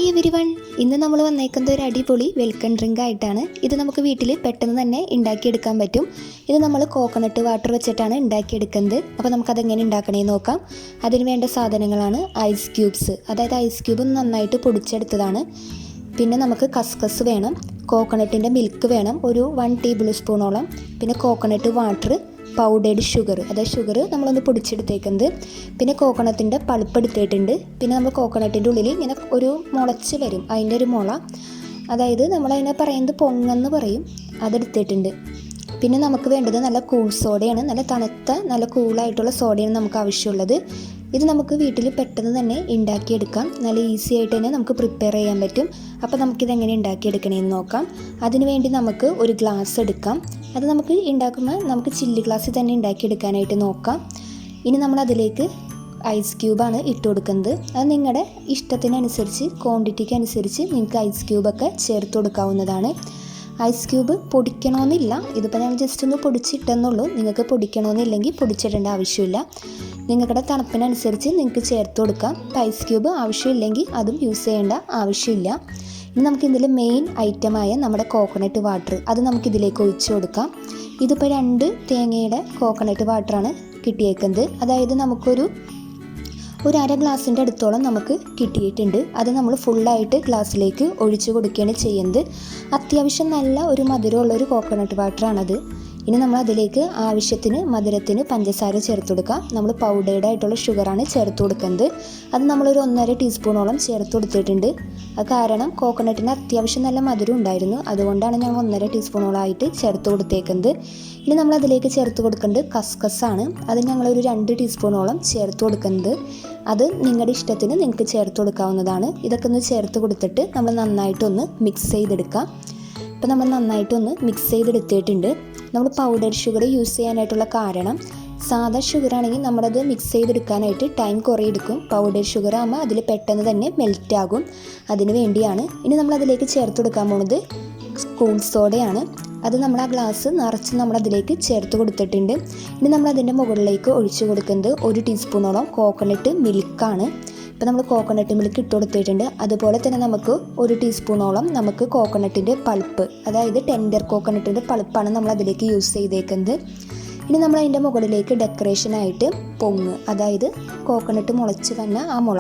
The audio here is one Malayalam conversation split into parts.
ഹായ് എവരിവൺ, ഇന്ന് നമ്മൾ വന്നേക്കുന്നത് ഒരു അടിപൊളി വെൽക്കം ഡ്രിങ്ക് ആയിട്ടാണ്. ഇത് നമുക്ക് വീട്ടിൽ പെട്ടെന്ന് തന്നെ ഉണ്ടാക്കിയെടുക്കാൻ പറ്റും. ഇത് നമ്മൾ കോക്കനട്ട് വാട്ടർ വെച്ചിട്ടാണ് ഉണ്ടാക്കിയെടുക്കുന്നത്. അപ്പോൾ നമുക്കതെങ്ങനെ ഉണ്ടാക്കണമെന്ന് നോക്കാം. അതിന് വേണ്ട സാധനങ്ങളാണ് ഐസ് ക്യൂബ്സ്, അതായത് ഐസ് ക്യൂബ് നന്നായിട്ട് പൊടിച്ചെടുത്തതാണ്. പിന്നെ നമുക്ക് കസ്കസ് വേണം, കോക്കനട്ടിൻ്റെ മിൽക്ക് വേണം ഒരു 1 ടേബിൾ സ്പൂണോളം, പിന്നെ കോക്കനട്ട് വാട്ടർ, പൗഡേർഡ് ഷുഗർ, അതായത് ഷുഗർ നമ്മളൊന്ന് പൊടിച്ചെടുത്തേക്കുന്നത്, പിന്നെ കോക്കനട്ടിൻ്റെ പൾപ്പ് എടുത്തിട്ടുണ്ട്. പിന്നെ നമ്മൾ കോക്കനട്ടിൻ്റെ ഉള്ളിൽ ഇങ്ങനെ ഒരു മുളച്ച് വരും, അതിൻ്റെ ഒരു മുള, അതായത് നമ്മളതിനെ പറയുന്നത് പൊങ്ങെന്ന് പറയും, അതെടുത്തിട്ടുണ്ട്. പിന്നെ നമുക്ക് വേണ്ടത് നല്ല കൂൾ സോഡയാണ്, നല്ല തണുത്ത നല്ല കൂളായിട്ടുള്ള സോഡയാണ് നമുക്ക് ആവശ്യമുള്ളത്. ഇത് നമുക്ക് വീട്ടിൽ പെട്ടെന്ന് തന്നെ ഉണ്ടാക്കിയെടുക്കാം, നല്ല ഈസി ആയിട്ട് തന്നെ നമുക്ക് പ്രിപ്പയർ ചെയ്യാൻ പറ്റും. അപ്പോൾ നമുക്കിതെങ്ങനെ ഉണ്ടാക്കിയെടുക്കണമെന്ന് നോക്കാം. അതിനുവേണ്ടി നമുക്ക് ഒരു ഗ്ലാസ് എടുക്കാം. അത് നമുക്ക് ഉണ്ടാക്കുമ്പോൾ നമുക്ക് ചില്ല് ഗ്ലാസ്സിൽ തന്നെ ഉണ്ടാക്കിയെടുക്കാനായിട്ട് നോക്കാം. ഇനി നമ്മൾ അതിലേക്ക് ഐസ് ക്യൂബാണ് ഇട്ട് കൊടുക്കുന്നത്. അത് നിങ്ങളുടെ ഇഷ്ടത്തിനനുസരിച്ച്, ക്വാണ്ടിറ്റിക്ക് അനുസരിച്ച് നിങ്ങൾക്ക് ഐസ് ക്യൂബൊക്കെ ചേർത്ത് കൊടുക്കാവുന്നതാണ്. ഐസ് ക്യൂബ് പൊടിക്കണമെന്നില്ല, ഇതിപ്പോൾ ഞാൻ ജസ്റ്റ് ഒന്ന് പൊടിച്ചിട്ടെന്നുള്ളൂ. നിങ്ങൾക്ക് പൊടിക്കണമെന്നില്ലെങ്കിൽ പൊടിച്ചിടേണ്ട ആവശ്യമില്ല. നിങ്ങളുടെ തണുപ്പിനനുസരിച്ച് നിങ്ങൾക്ക് ചേർത്ത് കൊടുക്കാം. ഐസ് ക്യൂബ് ആവശ്യമില്ലെങ്കിൽ അതും യൂസ് ചെയ്യേണ്ട ആവശ്യമില്ല. ഇനി നമുക്കിതിൽ മെയിൻ ഐറ്റമായ നമ്മുടെ കോക്കനട്ട് വാട്ടർ, അത് നമുക്കിതിലേക്ക് ഒഴിച്ചു കൊടുക്കാം. ഇതിപ്പോൾ 2 തേങ്ങയുടെ കോക്കനട്ട് വാട്ടറാണ് കിട്ടിയേക്കുന്നത്. അതായത് നമുക്കൊരു അര ഗ്ലാസിൻ്റെ അടുത്തോളം നമുക്ക് കിട്ടിയിട്ടുണ്ട്. അത് നമ്മൾ ഫുള്ളായിട്ട് ഗ്ലാസ്സിലേക്ക് ഒഴിച്ചു കൊടുക്കുകയാണ് ചെയ്യുന്നത്. അത്യാവശ്യം നല്ല ഒരു മധുരമുള്ളൊരു കോക്കനട്ട് വാട്ടറാണത്. ഇനി നമ്മൾ അതിലേക്ക് ആവശ്യത്തിന് മധുരത്തിന് പഞ്ചസാര ചേർത്ത് കൊടുക്കാം. നമ്മൾ പൗഡേർഡ് ആയിട്ടുള്ള ഷുഗറാണ് ചേർത്ത് കൊടുക്കുന്നത്. അത് നമ്മളൊരു 1.5 ടീസ്പൂണോളം ചേർത്ത് കൊടുത്തിട്ടുണ്ട്. അത് കാരണം കോക്കനട്ടിന് അത്യാവശ്യം നല്ല മധുരം ഉണ്ടായിരുന്നു, അതുകൊണ്ടാണ് ഞങ്ങൾ 1.5 ടീസ്പൂണോളായിട്ട് ചേർത്ത് കൊടുത്തേക്കുന്നത്. ഇനി നമ്മൾ അതിലേക്ക് ചേർത്ത് കൊടുക്കുന്നത് കസ്കസാണ്. അത് ഞങ്ങളൊരു 2 ടീസ്പൂണോളം ചേർത്ത് കൊടുക്കുന്നത്. അത് നിങ്ങളുടെ ഇഷ്ടത്തിന് നിങ്ങൾക്ക് ചേർത്ത് കൊടുക്കാവുന്നതാണ്. ഇതൊക്കെ ഒന്ന് ചേർത്ത് കൊടുത്തിട്ട് നമ്മൾ നന്നായിട്ടൊന്ന് മിക്സ് ചെയ്തെടുക്കാം. ഇപ്പോൾ നമ്മൾ നന്നായിട്ടൊന്ന് മിക്സ് ചെയ്തെടുത്തിട്ടുണ്ട്. നമ്മൾ പൗഡർ ഷുഗർ യൂസ് ചെയ്യാനായിട്ടുള്ള കാരണം, സാധാ ഷുഗറാണെങ്കിൽ നമ്മളത് മിക്സ് ചെയ്തെടുക്കാനായിട്ട് ടൈം കുറേ എടുക്കും. പൗഡർ ഷുഗർ ആകുമ്പോൾ അതിൽ പെട്ടെന്ന് തന്നെ മെൽറ്റ് ആകും, അതിന് വേണ്ടിയാണ്. ഇനി നമ്മൾ അതിലേക്ക് ചേർത്ത് കൊടുക്കാൻ പോകുന്നത് കൂൾ സോഡയാണ്. അത് നമ്മൾ ആ ഗ്ലാസ് നിറച്ച് നമ്മളതിലേക്ക് ചേർത്ത് കൊടുത്തിട്ടുണ്ട്. ഇനി നമ്മളതിൻ്റെ മുകളിലേക്ക് ഒഴിച്ചു കൊടുക്കുന്നത് 1 ടീസ്പൂണോളം കോക്കനട്ട് മിൽക്കാണ്. ഇപ്പോൾ നമ്മൾ കോക്കനട്ട് മിൽക്ക് ഇട്ട് കൊടുത്തിട്ടുണ്ട്. അതുപോലെ തന്നെ നമുക്ക് 1 ടീസ്പൂണോളം നമുക്ക് കോക്കനട്ടിൻ്റെ പൾപ്പ്, അതായത് ടെൻഡർ കോക്കനട്ടിൻ്റെ പൾപ്പാണ് നമ്മൾ അതിലേക്ക് യൂസ് ചെയ്തേക്കുന്നത്. ഇനി നമ്മൾ അതിൻ്റെ മുകളിലേക്ക് ഡെക്കറേഷനായിട്ട് പൊങ്ങ്, അതായത് കോക്കനട്ട് മുളച്ച് വന്ന ആ മുള,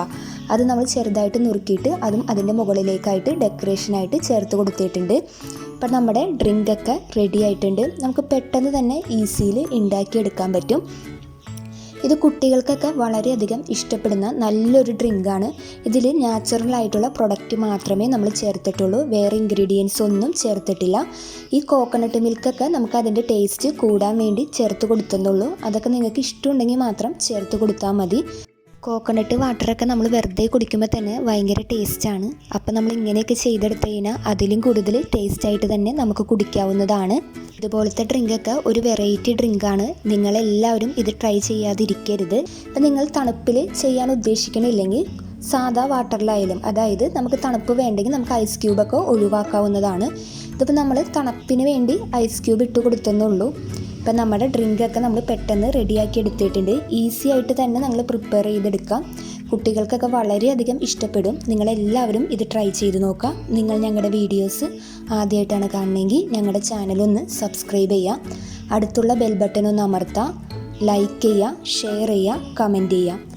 അത് നമ്മൾ ചെറുതായിട്ട് നുറുക്കിയിട്ട് അതും അതിൻ്റെ മുകളിലേക്കായിട്ട് ഡെക്കറേഷനായിട്ട് ചേർത്ത് കൊടുത്തിട്ടുണ്ട്. ഇപ്പം നമ്മുടെ ഡ്രിങ്കൊക്കെ റെഡി ആയിട്ടുണ്ട്. നമുക്ക് പെട്ടെന്ന് തന്നെ ഈസിയിൽ ഉണ്ടാക്കിയെടുക്കാൻ പറ്റും. ഇത് കുട്ടികൾക്കൊക്കെ വളരെയധികം ഇഷ്ടപ്പെടുന്ന നല്ലൊരു ഡ്രിങ്കാണ്. ഇതിൽ നാച്ചുറലായിട്ടുള്ള പ്രൊഡക്റ്റ് മാത്രമേ നമ്മൾ ചേർത്തിട്ടുള്ളൂ, വേറെ ഇൻഗ്രീഡിയൻസ് ഒന്നും ചേർത്തിട്ടില്ല. ഈ കോക്കനട്ട് മിൽക്കൊക്കെ നമുക്ക് അതിൻ്റെ ടേസ്റ്റ് കൂടാൻ വേണ്ടി ചേർത്ത് കൊടുത്തുള്ളൂ. അതൊക്കെ നിങ്ങൾക്ക് ഇഷ്ടമുണ്ടെങ്കിൽ മാത്രം ചേർത്ത് കൊടുത്താൽ മതി. കോക്കനട്ട് വാട്ടറൊക്കെ നമ്മൾ വെറുതെ കുടിക്കുമ്പോൾ തന്നെ ഭയങ്കര ടേസ്റ്റാണ്. അപ്പോൾ നമ്മൾ ഇങ്ങനെയൊക്കെ ചെയ്തെടുത്ത് കഴിഞ്ഞാൽ അതിലും കൂടുതൽ ടേസ്റ്റായിട്ട് തന്നെ നമുക്ക് കുടിക്കാവുന്നതാണ്. ഇതുപോലത്തെ ഡ്രിങ്കൊക്കെ ഒരു വെറൈറ്റി ഡ്രിങ്കാണ്. നിങ്ങളെല്ലാവരും ഇത് ട്രൈ ചെയ്യാതിരിക്കരുത്. ഇപ്പം നിങ്ങൾ തണുപ്പിൽ ചെയ്യാൻ ഉദ്ദേശിക്കണില്ലെങ്കിൽ സാധാ വാട്ടറിലായാലും, അതായത് നമുക്ക് തണുപ്പ് വേണ്ടെങ്കിൽ നമുക്ക് ഐസ് ക്യൂബൊക്കെ ഒഴിവാക്കാവുന്നതാണ്. ഇതിപ്പോൾ നമ്മൾ തണുപ്പിന് വേണ്ടി ഐസ് ക്യൂബ് ഇട്ട് കൊടുത്തെന്നുള്ളൂ. ഇപ്പം നമ്മുടെ ഡ്രിങ്കൊക്കെ നമ്മൾ പെട്ടെന്ന് റെഡിയാക്കി എടുത്തിട്ടുണ്ട്. ഈസി ആയിട്ട് തന്നെ നമ്മൾ പ്രിപ്പയർ ചെയ്തെടുക്കാം. കുട്ടികൾക്കൊക്കെ വളരെയധികം ഇഷ്ടപ്പെടും. നിങ്ങളെല്ലാവരും ഇത് ട്രൈ ചെയ്ത് നോക്കാം. നിങ്ങൾ ഞങ്ങളുടെ വീഡിയോസ് ആദ്യമായിട്ടാണ് കാണണമെങ്കിൽ ഞങ്ങളുടെ ചാനലൊന്ന് സബ്സ്ക്രൈബ് ചെയ്യുക, അടുത്തുള്ള ബെൽ ബട്ടൺ ഒന്ന് അമർത്തുക, ലൈക്ക് ചെയ്യുക, ഷെയർ ചെയ്യുക, കമൻറ്റ് ചെയ്യുക.